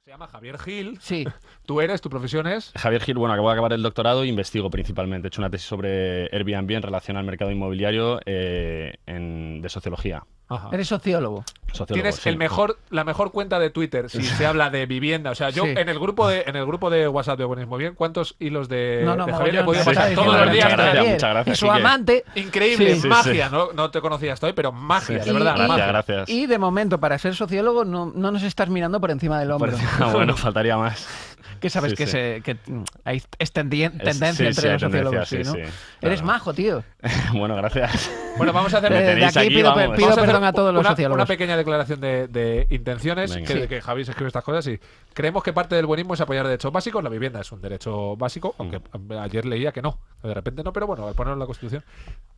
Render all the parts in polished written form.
Se llama Javier Gil. Sí. Tu profesión es... Javier Gil, bueno, acabo de acabar el doctorado e investigo principalmente. He hecho una tesis sobre Airbnb en relación al mercado inmobiliario de sociología. Ajá. Eres sociólogo. Sociólogo, Tienes sí. la mejor cuenta de Twitter si se habla de vivienda. O sea, yo Sí. en el grupo de WhatsApp de Buenísimo Bien, ¿cuántos hilos de Javier he mogollón, podido sí. pasar Sí, todos los días? muchas gracias, muchas Y gracias. su Así que- amante. Increíble, Sí. magia. No te conocía hasta hoy, pero magia, de verdad. Gracias, magia. gracias. Y de momento, para ser sociólogo, no nos estás mirando por encima del hombro. Bueno, faltaría más. Que sabes Sí, que, sí. hay tendencia sí, entre sí, hay los sociólogos, tendencia, sí, ¿no? sí, Eres claro. majo, tío. Bueno, gracias. Bueno, vamos a hacer... Me De tenéis aquí aquí, pido, vamos. pido Vamos a hacer perdón a todos los sociólogos. una pequeña declaración de intenciones, Venga. que Javi se escribe estas cosas y creemos que parte del buenismo es apoyar derechos básicos. La vivienda es un derecho básico, aunque ayer leía que no, de repente no, pero bueno, al ponerlo en la Constitución.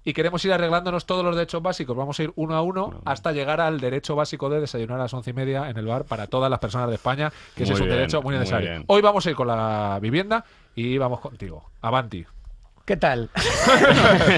Y queremos ir arreglándonos todos los derechos básicos. Vamos a ir uno a uno hasta llegar al derecho básico de desayunar a las 11:30 en el bar para todas las personas de España, que ese Muy es un bien, derecho muy muy necesario. bien. Hoy vamos a ir con la vivienda y vamos contigo. Avanti. ¿Qué tal?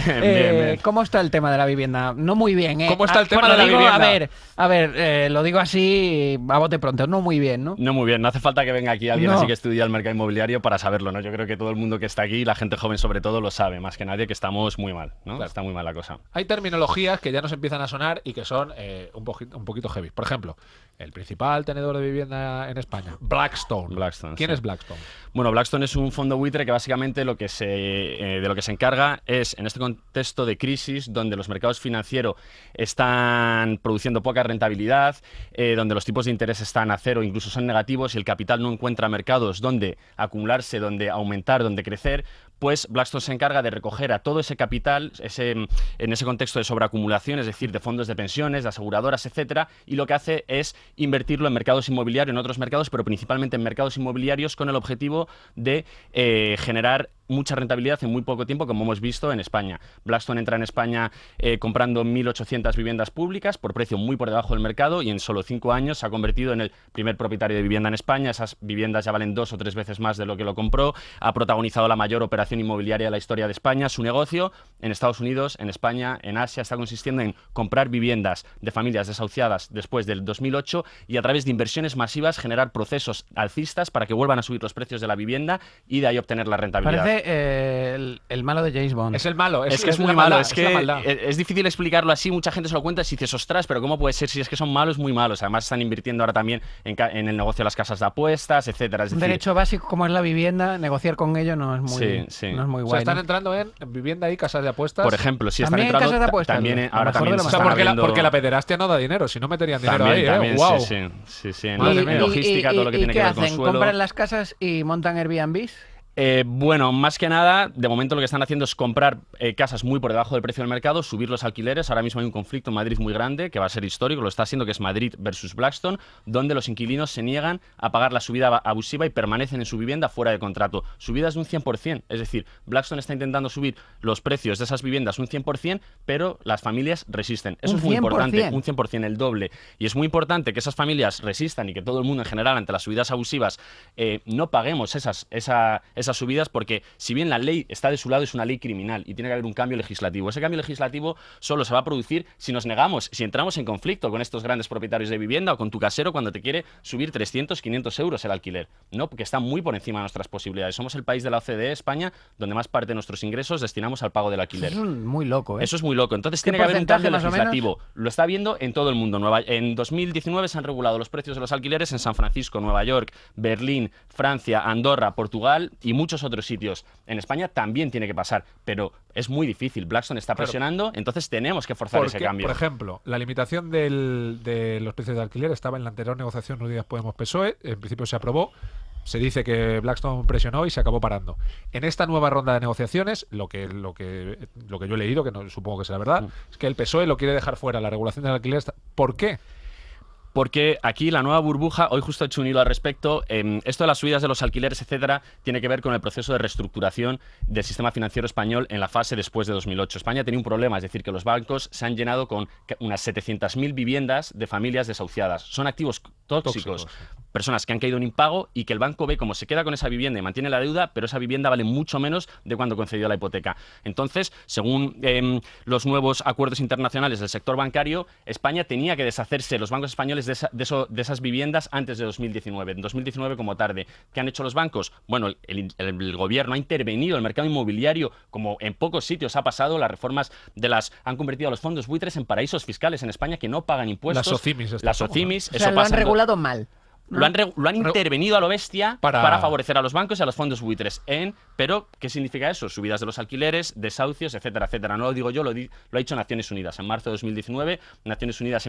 Bien, bien. ¿Cómo está el tema de la vivienda? No muy bien, ¿eh? ¿Cómo está el tema pues de lo la digo, vivienda? A ver, lo digo así a bote pronto, no muy bien, ¿no? No, muy bien. No hace falta que venga aquí alguien No. así que estudia el mercado inmobiliario para saberlo, ¿no? Yo creo que todo el mundo que está aquí, la gente joven sobre todo, lo sabe, más que nadie, que estamos muy mal, ¿no? Claro. Está muy mal la cosa. Hay terminologías que ya nos empiezan a sonar y que son un poquito heavy. Por ejemplo, el principal tenedor de vivienda en España, Blackstone. Blackstone, ¿Quién sí. es Blackstone? Bueno, Blackstone es un fondo buitre que básicamente de lo que se encarga es, en este contexto de crisis, donde los mercados financieros están produciendo poca rentabilidad, donde los tipos de interés están a cero, incluso son negativos, y el capital no encuentra mercados donde acumularse, donde aumentar, donde crecer, pues Blackstone se encarga de recoger a todo ese capital en ese contexto de sobreacumulación, es decir, de fondos de pensiones, de aseguradoras, etcétera, y lo que hace es invertirlo en mercados inmobiliarios, en otros mercados, pero principalmente en mercados inmobiliarios con el objetivo de generar mucha rentabilidad en muy poco tiempo, como hemos visto en España. Blackstone entra en España comprando 1.800 viviendas públicas por precio muy por debajo del mercado y en solo 5 años se ha convertido en el primer propietario de vivienda en España. Esas viviendas ya valen 2 o 3 veces más de lo que lo compró. Ha protagonizado la mayor operación inmobiliaria de la historia de España. Su negocio en Estados Unidos, en España, en Asia, está consistiendo en comprar viviendas de familias desahuciadas después del 2008 y a través de inversiones masivas generar procesos alcistas para que vuelvan a subir los precios de la vivienda y de ahí obtener la rentabilidad. Parece el malo de James Bond. Es el malo. Es que es muy la malo, maldad, es la que maldad. es difícil explicarlo así, mucha gente se lo cuenta y dices, ostras, pero ¿cómo puede ser si es que son malos, muy malos? Además están invirtiendo ahora también en el negocio de las casas de apuestas, etcétera. Es Un decir, derecho básico como es la vivienda, negociar con ello no es muy, Sí. No es muy O sea, guay. están ¿no? entrando en vivienda y casas de apuestas. por ejemplo, si están También entrando casas de apuestas, también lo ahora mejor también de lo se O sea, están porque la, abriendo- porque la pederastia no da dinero, si no meterían dinero también, ahí, también, ¡Wow! sí, en Madre en mía. logística, todo lo que tiene ¿qué que ver con hacen? suelo. ¿Compran las casas y montan Airbnbs? Bueno, más que nada, de momento lo que están haciendo es comprar casas muy por debajo del precio del mercado, subir los alquileres. Ahora mismo hay un conflicto en Madrid muy grande, que va a ser histórico, lo está haciendo, que es Madrid versus Blackstone, donde los inquilinos se niegan a pagar la subida abusiva y permanecen en su vivienda fuera de contrato. Subidas de un 100%, es decir, Blackstone está intentando subir los precios de esas viviendas un 100%, pero las familias resisten. Eso ¿Un es muy 100%? importante, un 100%, el doble. Y es muy importante que esas familias resistan y que todo el mundo en general, ante las subidas abusivas, no paguemos esas subidas, porque si bien la ley está de su lado, es una ley criminal y tiene que haber un cambio legislativo. Ese cambio legislativo solo se va a producir si nos negamos, si entramos en conflicto con estos grandes propietarios de vivienda o con tu casero cuando te quiere subir 300, 500 euros el alquiler, ¿no? Porque está muy por encima de nuestras posibilidades. Somos el país de la OCDE, España, donde más parte de nuestros ingresos destinamos al pago del alquiler. Eso es muy loco, ¿eh? Eso es muy loco. Entonces ¿Qué tiene que haber un cambio porcentaje, más o menos? legislativo. Lo está viendo en todo el mundo. En 2019 se han regulado los precios de los alquileres en San Francisco, Nueva York, Berlín, Francia, Andorra, Portugal y muchos otros sitios. En España también tiene que pasar, pero es muy difícil. Blackstone está Claro. presionando, entonces tenemos que forzar ese Porque, cambio. por ejemplo, la limitación de los precios de alquiler estaba en la anterior negociación Unidas Podemos-PSOE, en principio se aprobó, se dice que Blackstone presionó y se acabó parando. En esta nueva ronda de negociaciones, lo que yo he leído, que no, supongo que será verdad, es que el PSOE lo quiere dejar fuera, la regulación del alquiler. ¿Por qué? Porque aquí la nueva burbuja, hoy justo he hecho un hilo al respecto, esto de las subidas de los alquileres, etcétera, tiene que ver con el proceso de reestructuración del sistema financiero español en la fase después de 2008. España tenía un problema, es decir, que los bancos se han llenado con unas 700.000 viviendas de familias desahuciadas. Son activos tóxicos. Tóxicos. Personas que han caído en impago y que el banco ve cómo se queda con esa vivienda y mantiene la deuda, pero esa vivienda vale mucho menos de cuando concedió la hipoteca. Entonces, según los nuevos acuerdos internacionales del sector bancario, España tenía que deshacerse, los bancos españoles, de esas viviendas antes de 2019. En 2019 como tarde. ¿Qué han hecho los bancos? Bueno, el gobierno ha intervenido, el mercado inmobiliario, como en pocos sitios ha pasado, las reformas han convertido a los fondos buitres en paraísos fiscales en España que no pagan impuestos. Las SOCIMIS. Las SOCIMIS, O sea, lo han regulado mal. ¿no? Lo han intervenido a lo bestia Para- para favorecer a los bancos y a los fondos buitres. Pero, ¿qué significa eso? Subidas de los alquileres, desahucios, etcétera, etcétera. No lo digo yo, lo ha dicho Naciones Unidas. En marzo de 2019, Naciones Unidas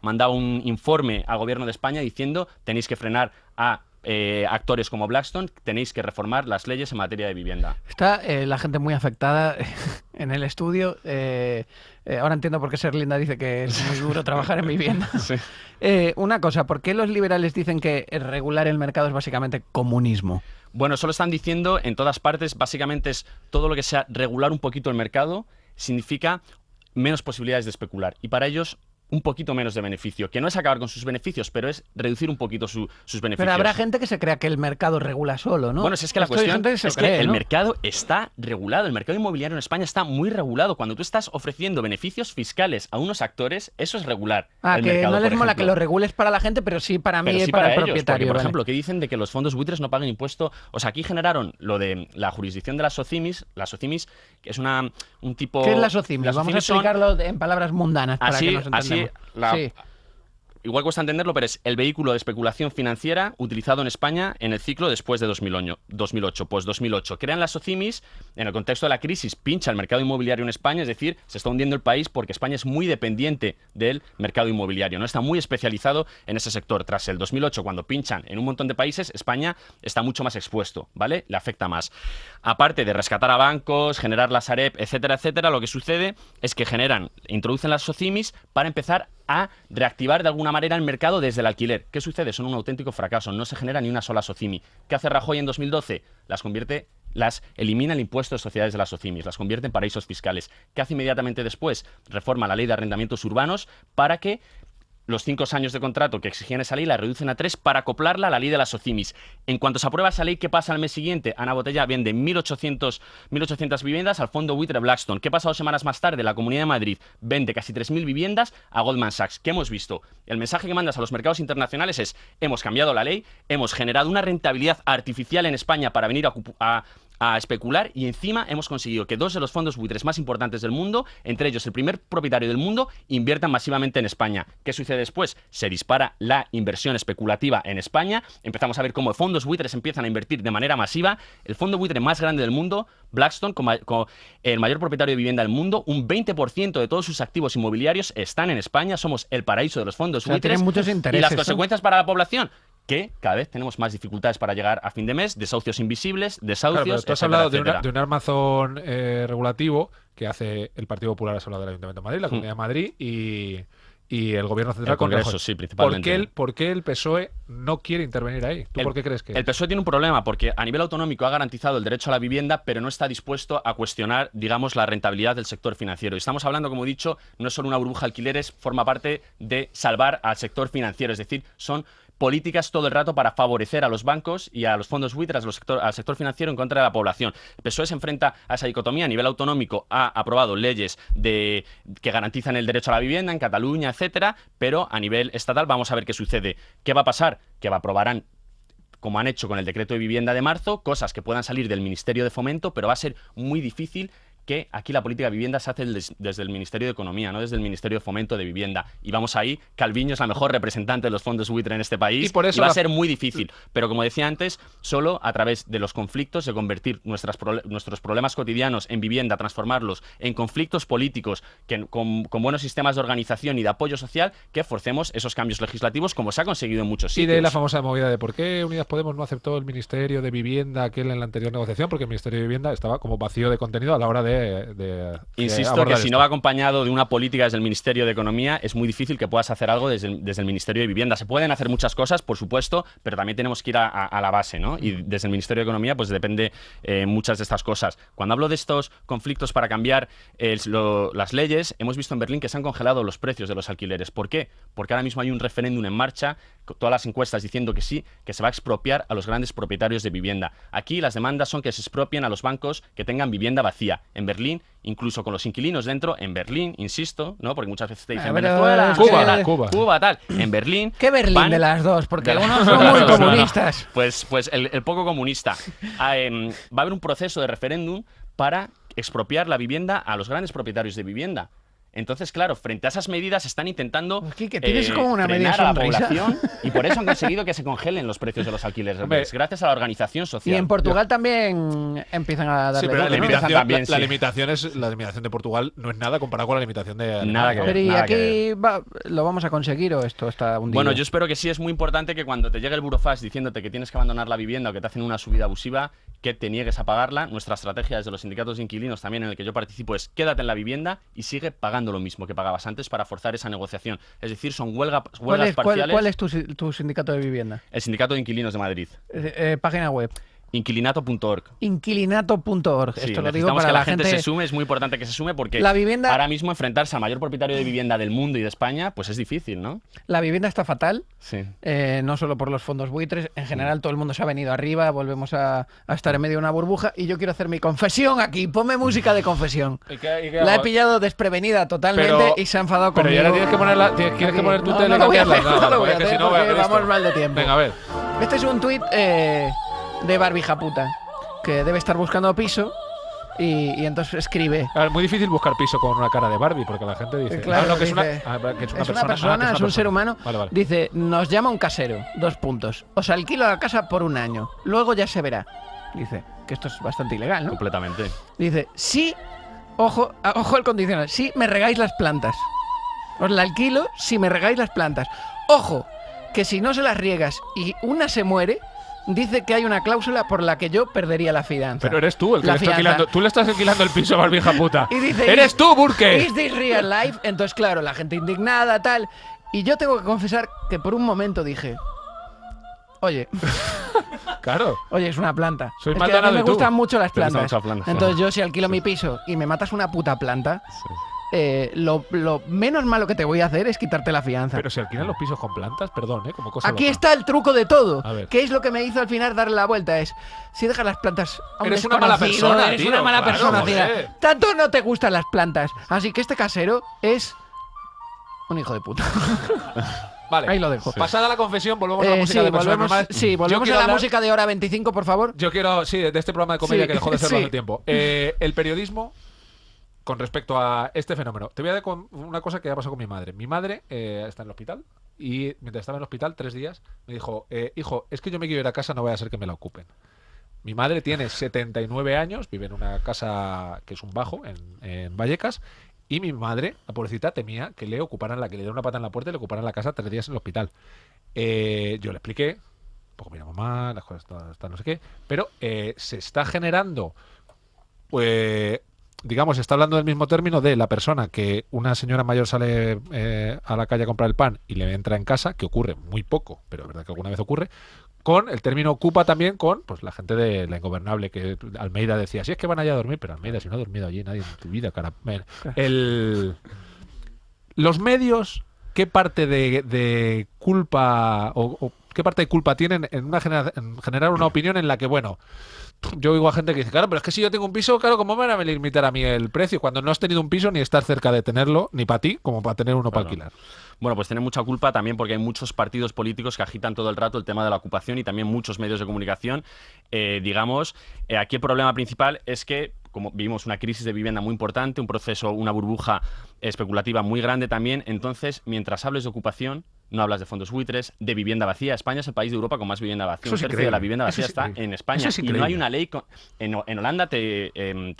mandaba un informe al gobierno de España diciendo tenéis que frenar a actores como Blackstone, tenéis que reformar las leyes en materia de vivienda. Está la gente muy afectada en el estudio. Ahora entiendo por qué Serlinda dice que es muy duro trabajar en vivienda. Sí. Una cosa, ¿por qué los liberales dicen que regular el mercado es básicamente comunismo? Bueno, eso lo están diciendo en todas partes. Básicamente es todo lo que sea regular un poquito el mercado significa menos posibilidades de especular. Y para ellos, un poquito menos de beneficio. Que no es acabar con sus beneficios, pero es reducir un poquito sus beneficios. Pero habrá gente que se crea que el mercado regula solo, ¿no? Bueno, si es que la Esto hay cuestión gente que se es cree, que el ¿no? mercado está regulado. El mercado inmobiliario en España está muy regulado. Cuando tú estás ofreciendo beneficios fiscales a unos actores, eso es regular. El Que mercado, no les por mola ejemplo. que lo regules para la gente, pero sí para mí Pero y sí para el ellos, propietario. porque, por vale. ejemplo, que dicen de que los fondos buitres no pagan impuesto. O sea, aquí generaron lo de la jurisdicción de las SOCIMIS. Las SOCIMIS, que es un tipo... ¿Qué es la SOCIMI? Las Vamos a SOCIMIS son- explicarlo en palabras mundanas para que nos entendamos. Sí. Igual cuesta entenderlo, pero es el vehículo de especulación financiera utilizado en España en el ciclo después de 2008. Pues 2008. Crean las SOCIMIS, en el contexto de la crisis pincha el mercado inmobiliario en España, es decir, se está hundiendo el país porque España es muy dependiente del mercado inmobiliario, no está muy especializado en ese sector. Tras el 2008, cuando pinchan en un montón de países, España está mucho más expuesto, ¿vale? Le afecta más. Aparte de rescatar a bancos, generar la Sareb, etcétera, etcétera, lo que sucede es que introducen las SOCIMIS para empezar a reactivar de alguna manera el mercado desde el alquiler. ¿Qué sucede? Son un auténtico fracaso. No se genera ni una sola SOCIMI. ¿Qué hace Rajoy en 2012? Elimina el impuesto de sociedades de las SOCIMIs, las convierte en paraísos fiscales. ¿Qué hace inmediatamente después? Reforma la ley de arrendamientos urbanos para que los 5 años de contrato que exigían esa ley la reducen a 3 para acoplarla a la ley de las SOCIMIs. En cuanto se aprueba esa ley, ¿qué pasa al mes siguiente? Ana Botella vende 1.800 viviendas al fondo buitre Blackstone. ¿Qué pasa 2 semanas más tarde? La Comunidad de Madrid vende casi 3.000 viviendas a Goldman Sachs. ¿Qué hemos visto? El mensaje que mandas a los mercados internacionales es: hemos cambiado la ley, hemos generado una rentabilidad artificial en España para venir a especular, y encima hemos conseguido que 2 de los fondos buitres más importantes del mundo, entre ellos el primer propietario del mundo, inviertan masivamente en España. ¿Qué sucede después? Se dispara la inversión especulativa en España, empezamos a ver cómo fondos buitres empiezan a invertir de manera masiva. El fondo buitre más grande del mundo, Blackstone, como el mayor propietario de vivienda del mundo, un 20% de todos sus activos inmobiliarios están en España. Somos el paraíso de los fondos buitres. Tienen muchos ¿Y intereses, las ¿no? consecuencias para la población? Que cada vez tenemos más dificultades para llegar a fin de mes, desahucios invisibles, Claro, desahucios, pero tú has etcétera, hablado etcétera. de un armazón regulativo que hace el Partido Popular, has hablado del Ayuntamiento de Madrid, la Comunidad de Madrid y el Gobierno Central El con Congreso, Rajoy. sí, principalmente. ¿Por qué el PSOE no quiere intervenir ahí? ¿Tú por qué crees que El PSOE tiene un problema porque a nivel autonómico ha garantizado el derecho a la vivienda, pero no está dispuesto a cuestionar, digamos, la rentabilidad del sector financiero. Y estamos hablando, como he dicho, no es solo una burbuja de alquileres, forma parte de salvar al sector financiero, es decir, son políticas todo el rato para favorecer a los bancos y a los fondos buitres, al sector financiero en contra de la población. El PSOE se enfrenta a esa dicotomía. A nivel autonómico ha aprobado leyes que garantizan el derecho a la vivienda en Cataluña, etcétera, pero a nivel estatal vamos a ver qué sucede. ¿Qué va a pasar? Que aprobarán, como han hecho con el decreto de vivienda de marzo, cosas que puedan salir del Ministerio de Fomento, pero va a ser muy difícil que aquí la política de vivienda se hace desde el Ministerio de Economía, no desde el Ministerio de Fomento de Vivienda. Y vamos ahí, Calviño es la mejor representante de los fondos buitre en este país, Y por eso va a la- ser muy difícil. Pero como decía antes, solo a través de los conflictos, de convertir nuestros problemas cotidianos en vivienda, transformarlos en conflictos políticos, con buenos sistemas de organización y de apoyo social, que forcemos esos cambios legislativos, como se ha conseguido en muchos Y sitios. de la famosa movida de por qué Unidas Podemos no aceptó el Ministerio de Vivienda aquel en la anterior negociación, porque el Ministerio de Vivienda estaba como vacío de contenido a la hora de Insisto abordar que si esto. no va acompañado de una política desde el Ministerio de Economía, es muy difícil que puedas hacer algo desde el Ministerio de Vivienda. Se pueden hacer muchas cosas, por supuesto, pero también tenemos que ir a la base, ¿no? Y desde el Ministerio de Economía, pues depende muchas de estas cosas. Cuando hablo de estos conflictos para cambiar las leyes, hemos visto en Berlín que se han congelado los precios de los alquileres. ¿Por qué? Porque ahora mismo hay un referéndum en marcha, con todas las encuestas diciendo que sí, que se va a expropiar a los grandes propietarios de vivienda. Aquí las demandas son que se expropien a los bancos que tengan vivienda vacía. En Berlín, incluso con los inquilinos dentro, en Berlín, insisto, ¿no? Porque muchas veces te dicen pero Venezuela, es que- tal, Cuba. Cuba, tal. En Berlín. ¿Qué Berlín van- de las dos? Porque de la- algunos son muy No, no, no. comunistas. Pues el poco comunista. Va a haber un proceso de referéndum para expropiar la vivienda a los grandes propietarios de vivienda. Entonces, claro, frente a esas medidas están intentando Pues, Quique, tienes como una media frenar a la sonrisa. población y por eso han conseguido que se congelen los precios de los alquileres. Hombre, Gracias a la organización Y social. en Portugal también empiezan a darle Sí, pero la duro, ¿no? limitación también, la sí. limitación de Portugal no es nada comparado con la limitación de Alemania. Nada que ver. Pero ¿y nada que aquí lo vamos a conseguir o esto está hundido? Bueno, yo espero que sí. Es muy importante que cuando te llegue el burofax diciéndote que tienes que abandonar la vivienda o que te hacen una subida abusiva, que te niegues a pagarla. Nuestra estrategia desde los sindicatos de inquilinos, también en el que yo participo, es quédate en la vivienda y sigue pagando lo mismo que pagabas antes para forzar esa negociación. Es decir, son huelgas parciales. ¿Cuál es tu sindicato de vivienda? El Sindicato de Inquilinos de Madrid. Página web. Inquilinato.org. Inquilinato.org. Sí, Esto lo digo necesitamos para que la la gente gente. se sume. Es muy importante que se sume porque La vivienda- ahora mismo enfrentarse al mayor propietario de vivienda del mundo y de España, pues es difícil, ¿no? La vivienda está fatal. Sí. No solo por los fondos buitres, en general todo el mundo se ha venido arriba, volvemos a estar en medio de una burbuja y yo quiero hacer mi confesión aquí, ponme música de confesión. La he pillado desprevenida totalmente Pero- y se ha enfadado Pero conmigo. ya tienes que ponerla, quieres que poner tu No, tele no y lo voy a cambiarla. hacer, no lo voy a porque hacer si no, porque voy a ver vamos esto. mal de tiempo. Venga, a ver. Este es un tuit de Barbie Japuta, que debe estar buscando piso y entonces escribe. A ver, muy difícil buscar piso con una cara de Barbie porque la gente dice Claro, no, que es una, dice, que es es una persona, es un ser humano. Vale, vale. Dice, nos llama un casero, 2 puntos. Os alquilo la casa por 1 año. Luego ya se verá. Dice, que esto es bastante ilegal, ¿no? Completamente. Dice, sí, ojo al condicional, sí me regáis las plantas. Os la alquilo si me regáis las plantas. Ojo, que si no se las riegas y una se muere, dice que hay una cláusula por la que yo perdería la fianza. Pero eres tú el que La le está fianza. alquilando. Tú le estás alquilando el piso a Barbie hija puta. Y dice, ¡Eres tú, Burke! ¿Is this real life? Entonces, claro, la gente indignada, tal. Y yo tengo que confesar que por un momento dije, oye, Claro. es una planta. Soy Es que a Maldonado mí me y tú. gustan mucho las Te gustan plantas. mucho las plantas, Entonces claro. yo si alquilo mi piso y me matas una puta planta, lo menos malo que te voy a hacer es quitarte la fianza. Pero si alquilan los pisos con plantas, perdón, como cosa Aquí loca. está el truco de todo. A ver. ¿Qué es lo que me hizo al final darle la vuelta? Es, si dejas las plantas a un Eres una mala desconocido, persona, eres tío, una mala claro, persona. joder. Tira. Tanto no te gustan las plantas. Así que este casero es un hijo de puta. Vale. Ahí lo dejo. Pasada la confesión, volvemos a la Sí, música de personas volvemos, normales. sí, Yo volvemos a quiero la hablar- música de hora 25, por favor. Yo quiero, sí, de este programa de comedia Sí, que dejó de serlo sí. hace tiempo. El periodismo con respecto a este fenómeno. Te voy a dar una cosa que ha pasado con mi madre. Mi madre está en el hospital y mientras estaba en el hospital 3 días me dijo, hijo, es que yo me quiero ir a casa, no vaya a ser que me la ocupen. Mi madre tiene 79 años, vive en una casa que es un bajo en Vallecas. Y mi madre, la pobrecita, temía que le ocuparan que le dieran una pata en la puerta y le ocuparan la casa 3 días en el hospital. Yo le expliqué, un poco mira mamá, las cosas están no sé qué, pero se está generando, pues, digamos, se está hablando del mismo término de la persona que una señora mayor sale a la calle a comprar el pan y le entra en casa, que ocurre muy poco, pero es verdad que alguna vez ocurre, con el término ocupa también con pues la gente de la ingobernable, que Almeida decía, si es que van allá a dormir, pero Almeida, si no ha dormido allí nadie en tu vida, cara. Los medios, ¿qué parte de culpa o qué parte de culpa tienen en generar una opinión en la que, bueno, yo oigo a gente que dice, claro, pero es que si yo tengo un piso, claro, ¿cómo me van a limitar a mí el precio? Cuando no has tenido un piso ni estás cerca de tenerlo, ni para ti, como para tener uno para alquilar. Bueno, pues tiene mucha culpa también porque hay muchos partidos políticos que agitan todo el rato el tema de la ocupación y también muchos medios de comunicación. Aquí el problema principal es que, como vivimos una crisis de vivienda muy importante, un proceso, una burbuja especulativa muy grande también, entonces, mientras hables de ocupación, no hablas de fondos buitres, de vivienda vacía. España es el país de Europa con más vivienda vacía. Eso Un es tercio de la increíble. vivienda Eso vacía es está increíble. en España. Eso es Y no hay increíble. una ley... En Holanda te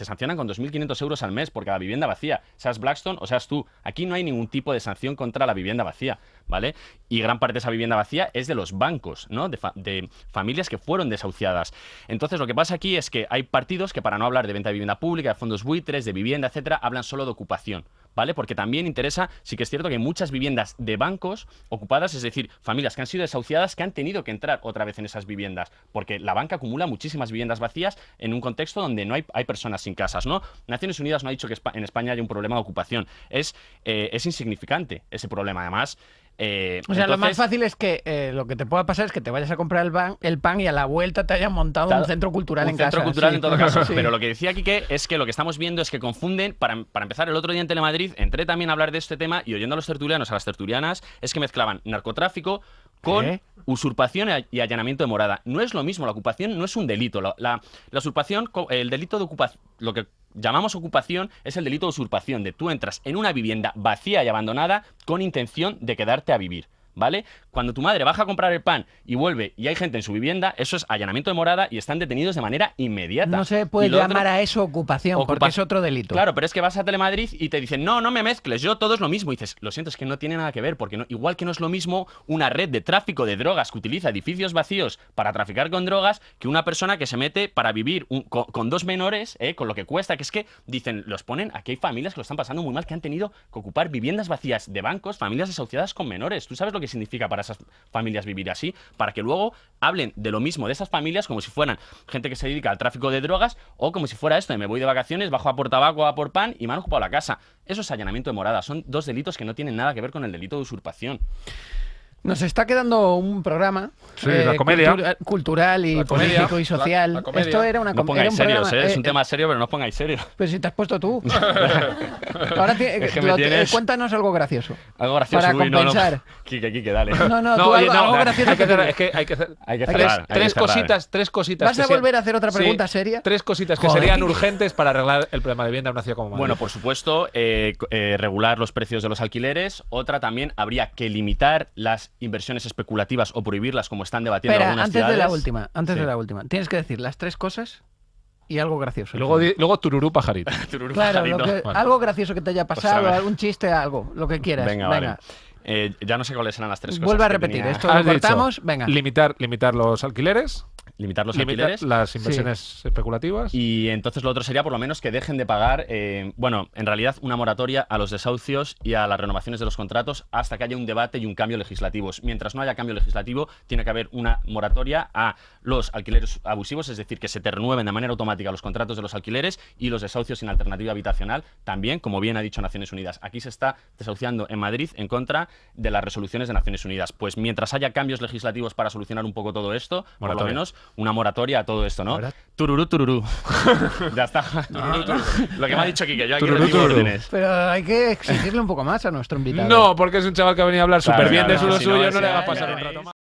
sancionan con 2.500 euros al mes por cada vivienda vacía, seas Blackstone o seas tú. Aquí no hay ningún tipo de sanción contra la vivienda vacía, ¿vale? Y gran parte de esa vivienda vacía es de los bancos, ¿no? De familias que fueron desahuciadas. Entonces, lo que pasa aquí es que hay partidos que, para no hablar de venta de vivienda pública, de fondos buitres, de vivienda, etcétera, hablan solo de ocupación, ¿vale? Porque también interesa, sí que es cierto que hay muchas viviendas de bancos ocupadas, es decir, familias que han sido desahuciadas que han tenido que entrar otra vez en esas viviendas, porque la banca acumula muchísimas viviendas vacías en un contexto donde no hay personas sin casas, ¿no? Naciones Unidas no ha dicho que en España haya un problema de ocupación. Es insignificante ese problema, además. O sea, lo más fácil es que lo que te pueda pasar es que te vayas a comprar el pan y a la vuelta te hayan montado un centro cultural en casa. Un centro cultural sí. en todo caso. Sí. Pero lo que decía Quique es que lo que estamos viendo es que confunden, para empezar, el otro día en Telemadrid, entré también a hablar de este tema y oyendo a los tertulianos, a las tertulianas, es que mezclaban narcotráfico con ¿Qué? usurpación y allanamiento de morada. No es lo mismo, la ocupación no es un delito. La usurpación, el delito de ocupación, lo que llamamos ocupación es el delito de usurpación, de tú entras en una vivienda vacía y abandonada con intención de quedarte a vivir, ¿vale? Cuando tu madre baja a comprar el pan y vuelve y hay gente en su vivienda, eso es allanamiento de morada y están detenidos de manera inmediata. No se puede Y lo llamar otro- a eso ocupación, porque es otro delito. Claro, pero es que vas a Telemadrid y te dicen, no me mezcles, yo todo es lo mismo. Y dices, lo siento, es que no tiene nada que ver, porque igual que no es lo mismo una red de tráfico de drogas que utiliza edificios vacíos para traficar con drogas que una persona que se mete para vivir con dos menores, con lo que cuesta, que es que, dicen, los ponen, aquí hay familias que lo están pasando muy mal, que han tenido que ocupar viviendas vacías de bancos, familias desahuciadas con menores. ¿Tú sabes lo que significa para esas familias vivir así? Para que luego hablen de lo mismo de esas familias como si fueran gente que se dedica al tráfico de drogas o como si fuera esto de me voy de vacaciones, bajo a por tabaco, a por pan y me han ocupado la casa. Eso es allanamiento de morada. Son dos delitos que no tienen nada que ver con el delito de usurpación. Nos está quedando un programa Sí, la comedia. cultural y La comedia, político y social. la comedia. Esto era una No comedia. pongáis serios, es un tema serio, pero no os pongáis serios. Pero si te has puesto tú. Ahora Es que me tienes- cuéntanos algo gracioso. Algo gracioso. Para Uy, no, compensar. Quique, dale. No, tú oye, algo gracioso hay que que hacer, tú- es que hay que hacer Hay que Hay cerrar, hay que tres cerrar. cositas. ¿Vas que a sean- volver a hacer otra pregunta Sí, seria? Tres cositas que Joder. serían urgentes para arreglar el problema de vivienda en una ciudad como Madrid. Bueno, por supuesto, regular los precios de los alquileres. Otra también, habría que limitar las inversiones especulativas o prohibirlas, como están debatiendo Espera, algunas antes de la ciudades. última, tienes que decir las tres cosas y algo gracioso. Y luego tururú pajarito. Tururú, Claro, pajarito. Vale. algo gracioso que te haya pasado, ver. algún chiste, algo, lo que quieras. Venga, vale. Ya no sé cuáles eran las tres cosas. Vuelve a que repetir, tenía. esto Has lo dicho, cortamos, venga. Limitar los alquileres, Limitar los limitar alquileres. las inversiones especulativas. Y entonces lo otro sería por lo menos que dejen de pagar, bueno, en realidad una moratoria a los desahucios y a las renovaciones de los contratos hasta que haya un debate y un cambio legislativo. Mientras no haya cambio legislativo, tiene que haber una moratoria a los alquileres abusivos, es decir, que se te renueven de manera automática los contratos de los alquileres y los desahucios sin alternativa habitacional. También, como bien ha dicho Naciones Unidas, aquí se está desahuciando en Madrid en contra de las resoluciones de Naciones Unidas. Pues mientras haya cambios legislativos para solucionar un poco todo esto, por lo Moratoria. menos una moratoria a todo esto, ¿no? ¿Verdad? Tururú. Ya está. Tururú. Lo que me ha dicho Quique, yo aquí Tururú, recibo tururú. órdenes. Pero hay que exigirle un poco más a nuestro invitado. No, porque es un chaval que ha venido a hablar Claro, súper bien claro, de si lo no, suyo, no ese le va a ya pasar un veréis. rato más.